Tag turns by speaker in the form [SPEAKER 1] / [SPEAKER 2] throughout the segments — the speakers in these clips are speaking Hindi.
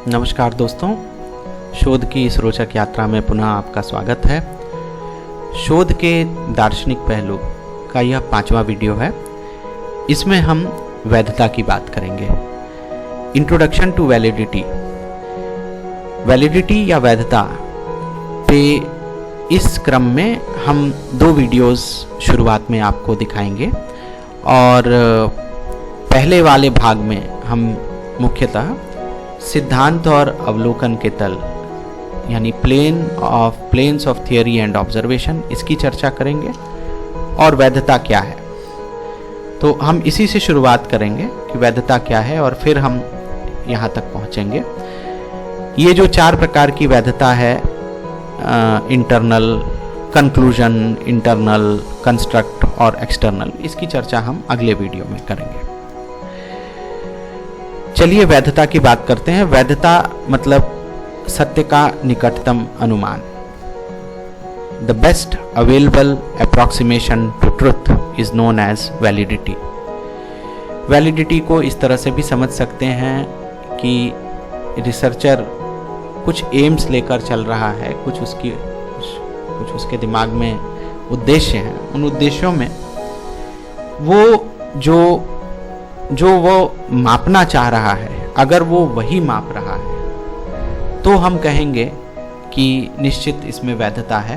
[SPEAKER 1] नमस्कार दोस्तों, शोध की इस रोचक यात्रा में पुनः आपका स्वागत है। शोध के दार्शनिक पहलू का यह 5वां वीडियो है। इसमें हम वैधता की बात करेंगे। Introduction to validity. वैलिडिटी या वैधता पे इस क्रम में हम 2 वीडियोस शुरुआत में आपको दिखाएंगे और पहले वाले भाग में हम मुख्यतः सिद्धांत और अवलोकन के तल यानी planes of theory and observation इसकी चर्चा करेंगे और वैधता क्या है। तो हम इसी से शुरुआत करेंगे कि वैधता क्या है और फिर हम यहाँ तक पहुँचेंगे। ये जो 4 प्रकार की वैधता है, इंटरनल, कंक्लूजन, इंटरनल, कंस्ट्रक्ट और एक्सटर्नल, इसकी चर्चा हम अगले वीडियो में करेंगे। चलिए वैधता की बात करते हैं। वैधता मतलब सत्य का निकटतम अनुमान। The best available approximation to truth is known as validity. Validity को इस तरह से भी समझ सकते हैं कि रिसर्चर कुछ एम्स लेकर चल रहा है, कुछ उसके दिमाग में उद्देश्य हैं। उन उद्देश्यों में वो जो वो मापना चाह रहा है, अगर वो वही माप रहा है तो हम कहेंगे कि निश्चित इसमें वैधता है।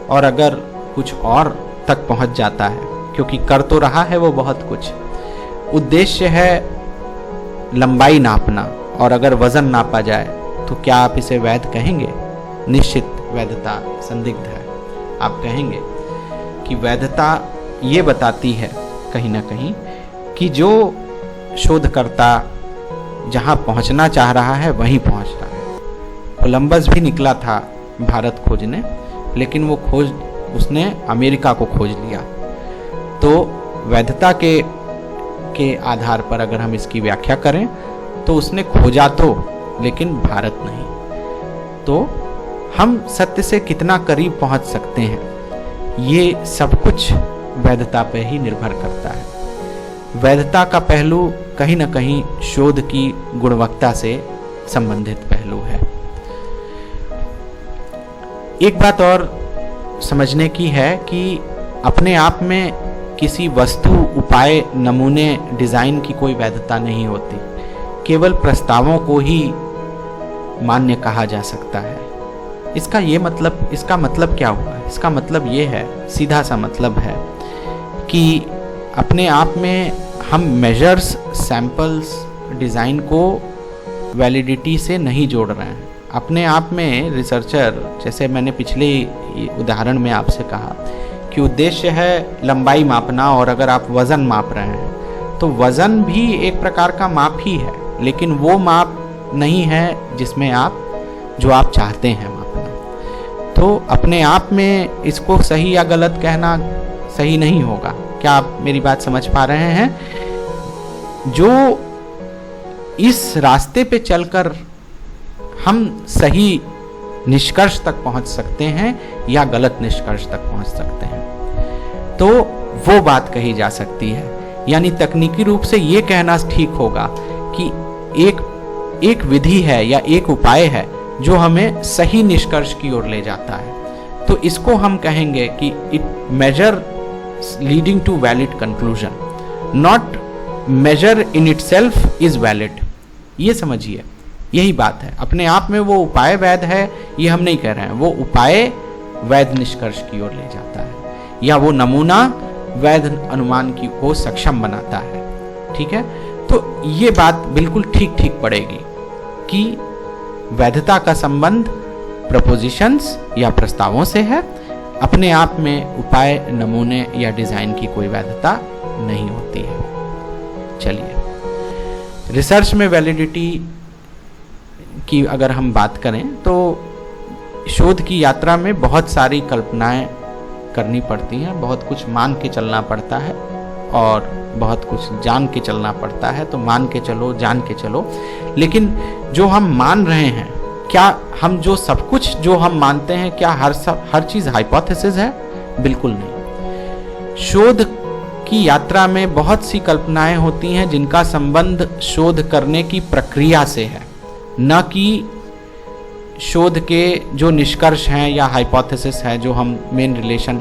[SPEAKER 1] और अगर कुछ और तक पहुंच जाता है, क्योंकि कर तो रहा है वो बहुत कुछ, उद्देश्य है लंबाई नापना, और अगर वजन नापा जाए तो क्या आप इसे वैध कहेंगे? निश्चित वैधता संदिग्ध है। आप कहेंगे कि वैधता ये बताती है कहीं ना कहीं कि जो शोधकर्ता जहाँ पहुँचना चाह रहा है वहीं पहुँच रहा है। कोलंबस भी निकला था भारत खोजने, लेकिन वो खोज उसने अमेरिका को खोज लिया। तो वैधता के आधार पर अगर हम इसकी व्याख्या करें तो उसने खोजा तो, लेकिन भारत नहीं। तो हम सत्य से कितना करीब पहुँच सकते हैं, ये सब कुछ वैधता पर ही निर्भर करता है। वैधता का पहलू कहीं न कहीं शोध की गुणवत्ता से संबंधित पहलू है। एक बात और समझने की है कि अपने आप में किसी वस्तु, उपाय, नमूने, डिजाइन की कोई वैधता नहीं होती। केवल प्रस्तावों को ही मान्य कहा जा सकता है। इसका मतलब क्या हुआ? इसका मतलब ये है, सीधा सा मतलब है कि अपने आप में हम मेजर्स, सैंपल्स, डिज़ाइन को वैलिडिटी से नहीं जोड़ रहे हैं। अपने आप में रिसर्चर, जैसे मैंने पिछले उदाहरण में आपसे कहा कि उद्देश्य है लंबाई मापना, और अगर आप वज़न माप रहे हैं तो वज़न भी एक प्रकार का माप ही है, लेकिन वो माप नहीं है जिसमें जो आप चाहते हैं मापना। तो अपने आप में इसको सही या गलत कहना सही नहीं होगा। क्या आप मेरी बात समझ पा रहे हैं? जो इस रास्ते पे चलकर हम सही निष्कर्ष तक पहुंच सकते हैं या गलत निष्कर्ष तक पहुंच सकते हैं, तो वो बात कही जा सकती है। यानी तकनीकी रूप से ये कहना ठीक होगा कि एक विधि है या एक उपाय है जो हमें सही निष्कर्ष की ओर ले जाता है। तो इसको हम कहेंगे कि it measure leading to valid conclusion, not measure in itself is valid। ये समझिए, यही बात है। अपने आप में वो उपाय वैध है ये हम नहीं कह रहे हैं, वो उपाय वैध निष्कर्ष की ओर ले जाता है, या वो नमूना वैध अनुमान को सक्षम बनाता है। ठीक है, तो ये बात बिल्कुल ठीक पड़ेगी कि वैधता का संबंध प्रपोजिशंस या प्रस्तावों से है। अपने आप में उपाय, नमूने या डिज़ाइन की कोई वैधता नहीं होती है। चलिए, रिसर्च में वैलिडिटी की अगर हम बात करें तो शोध की यात्रा में बहुत सारी कल्पनाएं करनी पड़ती हैं, बहुत कुछ मान के चलना पड़ता है और बहुत कुछ जान के चलना पड़ता है। तो मान के चलो, जान के चलो, लेकिन जो हम मान रहे हैं, क्या हम सब कुछ जो हम मानते हैं, क्या हर चीज़ हाइपोथेसिस है? बिल्कुल नहीं। शोध की यात्रा में बहुत सी कल्पनाएं होती हैं जिनका संबंध शोध करने की प्रक्रिया से है, न कि शोध के जो निष्कर्ष हैं या हाइपोथेसिस है जो हम मेन रिलेशन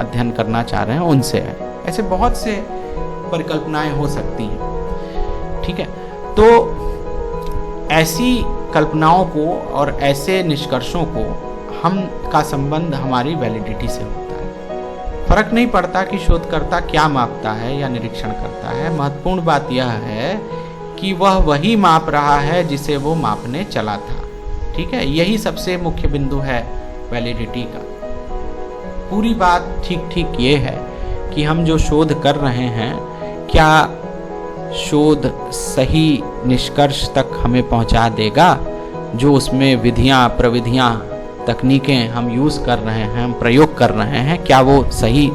[SPEAKER 1] अध्ययन करना चाह रहे हैं उनसे है। ऐसे बहुत से परिकल्पनाएं हो सकती हैं, ठीक है। तो ऐसी कल्पनाओं को और ऐसे निष्कर्षों को हम का संबंध हमारी वैलिडिटी से होता है। फर्क नहीं पड़ता कि शोधकर्ता क्या मापता है या निरीक्षण करता है, महत्वपूर्ण बात यह है कि वह वही माप रहा है जिसे वो मापने चला था, ठीक है। यही सबसे मुख्य बिंदु है वैलिडिटी का। पूरी बात ठीक ये है कि हम जो शोध कर रहे हैं, क्या शोध सही निष्कर्ष तक हमें पहुंचा देगा? जो उसमें विधियां, प्रविधियां, तकनीकें हम यूज़ कर रहे हैं, हम प्रयोग कर रहे हैं, क्या वो सही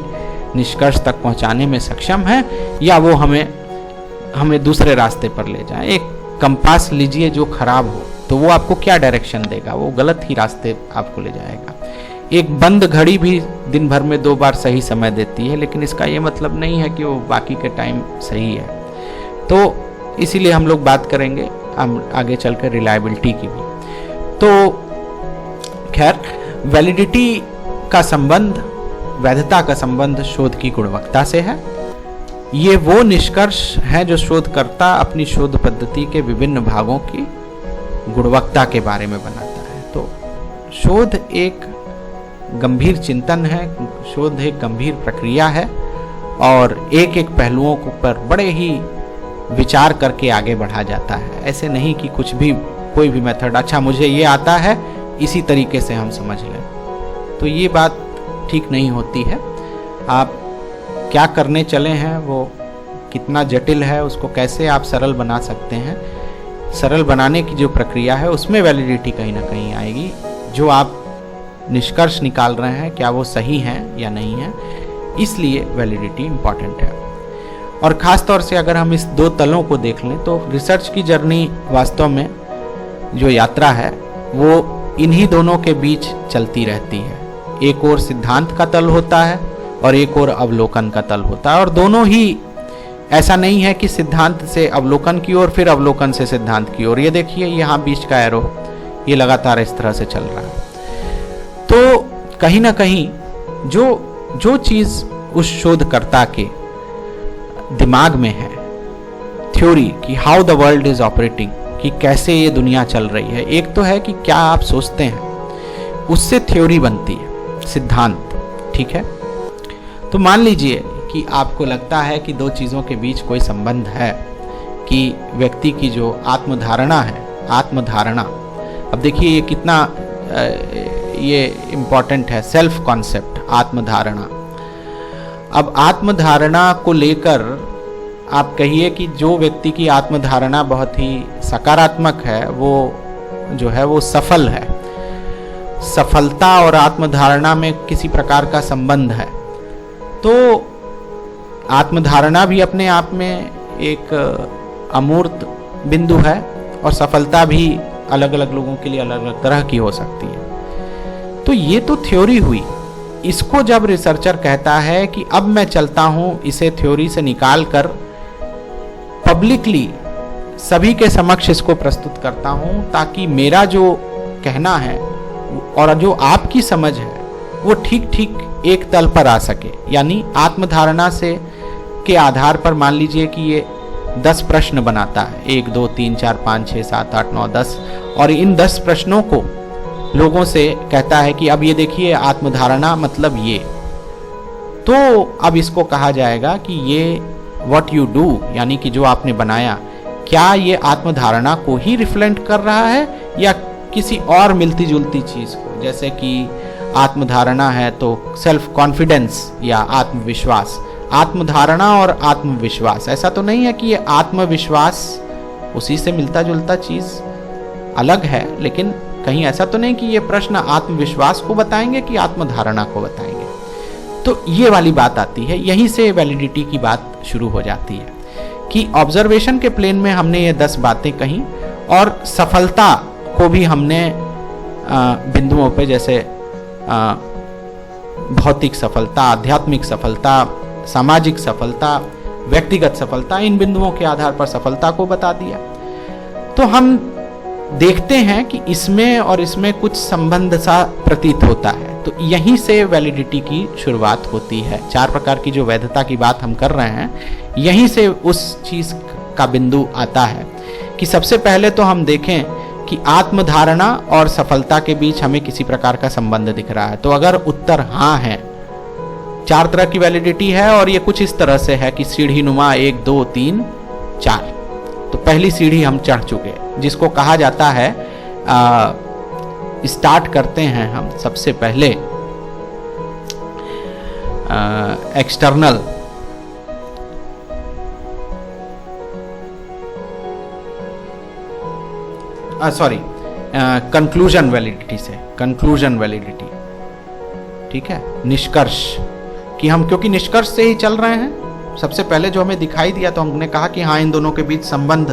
[SPEAKER 1] निष्कर्ष तक पहुंचाने में सक्षम है, या वो हमें दूसरे रास्ते पर ले जाए? एक कंपास लीजिए जो खराब हो, तो वो आपको क्या डायरेक्शन देगा? वो गलत ही रास्ते आपको ले जाएगा। एक बंद घड़ी भी दिन भर में 2 बार सही समय देती है, लेकिन इसका ये मतलब नहीं है कि वो बाकी के टाइम सही है। तो इसीलिए हम लोग बात करेंगे हम आगे चलकर रिलायबिलिटी की भी। तो खैर, वैलिडिटी का संबंध, वैधता का संबंध शोध की गुणवत्ता से है। ये वो निष्कर्ष है जो शोधकर्ता अपनी शोध पद्धति के विभिन्न भागों की गुणवत्ता के बारे में बनाता है। तो शोध एक गंभीर चिंतन है, शोध एक गंभीर प्रक्रिया है, और एक एक पहलुओं पर बड़े ही विचार करके आगे बढ़ा जाता है। ऐसे नहीं कि कुछ भी, कोई भी मेथड, अच्छा मुझे ये आता है इसी तरीके से हम समझ लें, तो ये बात ठीक नहीं होती है। आप क्या करने चले हैं, वो कितना जटिल है, उसको कैसे आप सरल बना सकते हैं, सरल बनाने की जो प्रक्रिया है उसमें वैलिडिटी कहीं ना कहीं आएगी। जो आप निष्कर्ष निकाल रहे हैं, क्या वो सही हैं या नहीं है, इसलिए वैलिडिटी इम्पॉर्टेंट है। और ख़ास तौर से अगर हम इस 2 तलों को देख लें तो रिसर्च की जर्नी वास्तव में जो यात्रा है वो इन्हीं दोनों के बीच चलती रहती है। एक और सिद्धांत का तल होता है और एक और अवलोकन का तल होता है, और दोनों ही, ऐसा नहीं है कि सिद्धांत से अवलोकन की ओर फिर अवलोकन से सिद्धांत की ओर। ये देखिए यहाँ बीच का एरो, ये लगातार इस तरह से चल रहा है। तो कहीं ना कहीं जो चीज़ उस शोधकर्ता के दिमाग में है, थ्योरी कि how the world is operating, कि कैसे ये दुनिया चल रही है, एक तो है कि क्या आप सोचते हैं, उससे थ्योरी बनती है, सिद्धांत, ठीक है। तो मान लीजिए कि आपको लगता है कि 2 चीज़ों के बीच कोई संबंध है, कि व्यक्ति की जो आत्मधारणा है, आत्मधारणा, अब देखिए ये कितना ये इम्पॉर्टेंट है, सेल्फ कॉन्सेप्ट, आत्मधारणा। अब आत्मधारणा को लेकर आप कहिए कि जो व्यक्ति की आत्मधारणा बहुत ही सकारात्मक है, वो जो है वो सफल है। सफलता और आत्मधारणा में किसी प्रकार का संबंध है, तो आत्मधारणा भी अपने आप में एक अमूर्त बिंदु है, और सफलता भी अलग अलग लोगों के लिए अलग अलग तरह की हो सकती है। तो ये तो थ्योरी हुई। इसको जब रिसर्चर कहता है कि अब मैं चलता हूं, इसे थ्योरी से निकाल कर पब्लिकली सभी के समक्ष इसको प्रस्तुत करता हूं, ताकि मेरा जो कहना है और जो आपकी समझ है वो ठीक ठीक एक तल पर आ सके। यानी आत्मधारणा से के आधार पर मान लीजिए कि ये 10 प्रश्न बनाता है, 1 2 3 4 5 6 7 8 9 10, और इन 10 प्रश्नों को लोगों से कहता है कि अब ये देखिए आत्मधारणा मतलब ये। तो अब इसको कहा जाएगा कि ये व्हाट यू डू, यानी कि जो आपने बनाया, क्या ये आत्मधारणा को ही रिफ्लेक्ट कर रहा है या किसी और मिलती जुलती चीज को। जैसे कि आत्मधारणा है तो सेल्फ कॉन्फिडेंस या आत्मविश्वास, आत्मधारणा और आत्मविश्वास, ऐसा तो नहीं है कि ये आत्मविश्वास उसी से मिलता जुलता चीज अलग है, लेकिन कहीं ऐसा तो नहीं कि ये प्रश्न आत्मविश्वास को बताएंगे कि आत्मधारणा को बताएंगे। तो ये वाली बात आती है, यहीं से वैलिडिटी की बात शुरू हो जाती है कि ऑब्जर्वेशन के प्लेन में हमने ये 10 बातें कही, और सफलता को भी हमने बिंदुओं पे, जैसे भौतिक सफलता, आध्यात्मिक सफलता, सामाजिक सफलता, व्यक्तिगत सफलता, इन बिंदुओं के आधार पर सफलता को बता दिया। तो हम देखते हैं कि इसमें और इसमें कुछ संबंध सा प्रतीत होता है, तो यहीं से वैलिडिटी की शुरुआत होती है। 4 प्रकार की जो वैधता की बात हम कर रहे हैं, यहीं से उस चीज का बिंदु आता है कि सबसे पहले तो हम देखें कि आत्मधारणा और सफलता के बीच हमें किसी प्रकार का संबंध दिख रहा है। तो अगर उत्तर हाँ है, 4 तरह की वैलिडिटी है और ये कुछ इस तरह से है कि सीढ़ी नुमा 1 2 3 4। तो पहली सीढ़ी हम चढ़ चुके, जिसको कहा जाता है स्टार्ट करते हैं हम सबसे पहले एक्सटर्नल कंक्लूजन वैलिडिटी से। कंक्लूजन वैलिडिटी, ठीक है, निष्कर्ष कि हम, क्योंकि निष्कर्ष से ही चल रहे हैं। सबसे पहले जो हमें दिखाई दिया तो हमने कहा कि हाँ, इन दोनों के बीच संबंध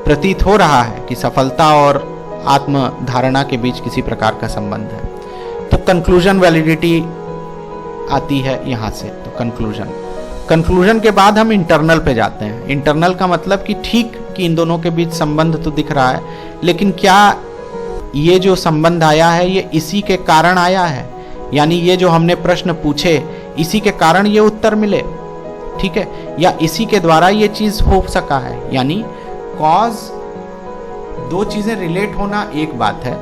[SPEAKER 1] प्रतीत हो रहा है कि सफलता और आत्म धारणा के बीच किसी प्रकार का संबंध है। तो कंक्लूजन वैलिडिटी आती है यहां से। तो कंक्लूजन के बाद हम इंटरनल पे जाते हैं। इंटरनल का मतलब कि ठीक कि इन दोनों के बीच संबंध तो दिख रहा है, लेकिन क्या ये जो संबंध आया है ये इसी के कारण आया है, यानी ये जो हमने प्रश्न पूछे इसी के कारण ये उत्तर मिले, ठीक है, या इसी के द्वारा ये चीज हो सका है। यानी कॉज, 2 चीजें रिलेट होना एक बात है,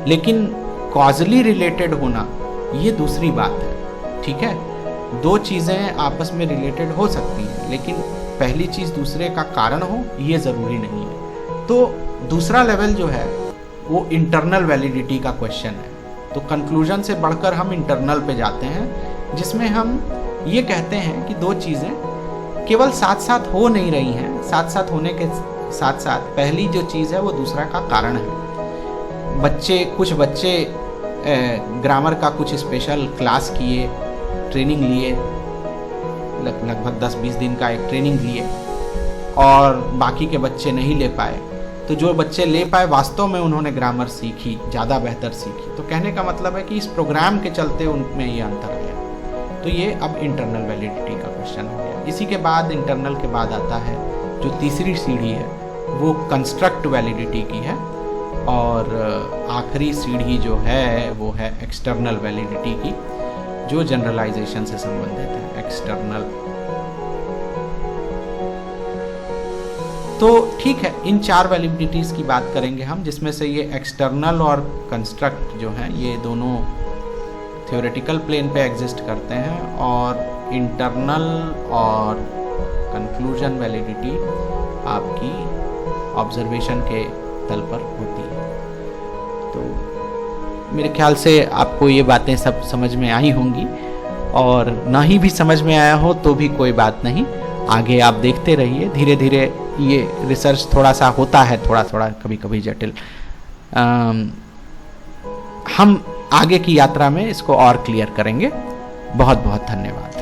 [SPEAKER 1] लेकिन कॉजली रिलेटेड होना ये दूसरी बात है, ठीक है। 2 चीजें आपस में रिलेटेड हो सकती हैं, लेकिन पहली चीज दूसरे का कारण हो ये जरूरी नहीं है। तो दूसरा लेवल जो है वो इंटरनल वैलिडिटी का क्वेश्चन है। तो कंक्लूजन से बढ़कर हम इंटरनल पे जाते हैं, जिसमें हम ये कहते हैं कि 2 चीजें केवल साथ साथ हो नहीं रही हैं, साथ साथ होने के साथ साथ पहली जो चीज़ है वो दूसरा का कारण है। कुछ बच्चे ग्रामर का कुछ स्पेशल क्लास किए, ट्रेनिंग लिए, लगभग 10-20 दिन का एक ट्रेनिंग लिए, और बाकी के बच्चे नहीं ले पाए। तो जो बच्चे ले पाए वास्तव में उन्होंने ग्रामर सीखी, ज़्यादा बेहतर सीखी। तो कहने का मतलब है कि इस प्रोग्राम के चलते उनमें ये अंतर आया। तो ये अब इंटरनल वैलिडिटी का क्वेश्चन हो गया। इसी के बाद इंटरनल के बाद आता है जो तीसरी सीढ़ी है, वो कंस्ट्रक्ट वैलिडिटी की है, और आखिरी सीढ़ी जो है वो है एक्सटर्नल वैलिडिटी की, जो जनरलाइजेशन से संबंधित है। एक्सटर्नल, तो ठीक है, इन 4 वैलिडिटीज़ की बात करेंगे हम, जिसमें से ये एक्सटर्नल और कंस्ट्रक्ट जो हैं ये दोनों थ्योरेटिकल प्लेन पे एग्जिस्ट करते हैं, और इंटरनल और कंक्लूजन वैलिडिटी आपकी ऑब्जर्वेशन के तल पर होती है। तो मेरे ख्याल से आपको ये बातें सब समझ में आई होंगी, और ना ही भी समझ में आया हो तो भी कोई बात नहीं, आगे आप देखते रहिए। धीरे धीरे ये रिसर्च थोड़ा सा होता है, थोड़ा थोड़ा कभी कभी जटिल, हम आगे की यात्रा में इसको और क्लियर करेंगे। बहुत बहुत धन्यवाद।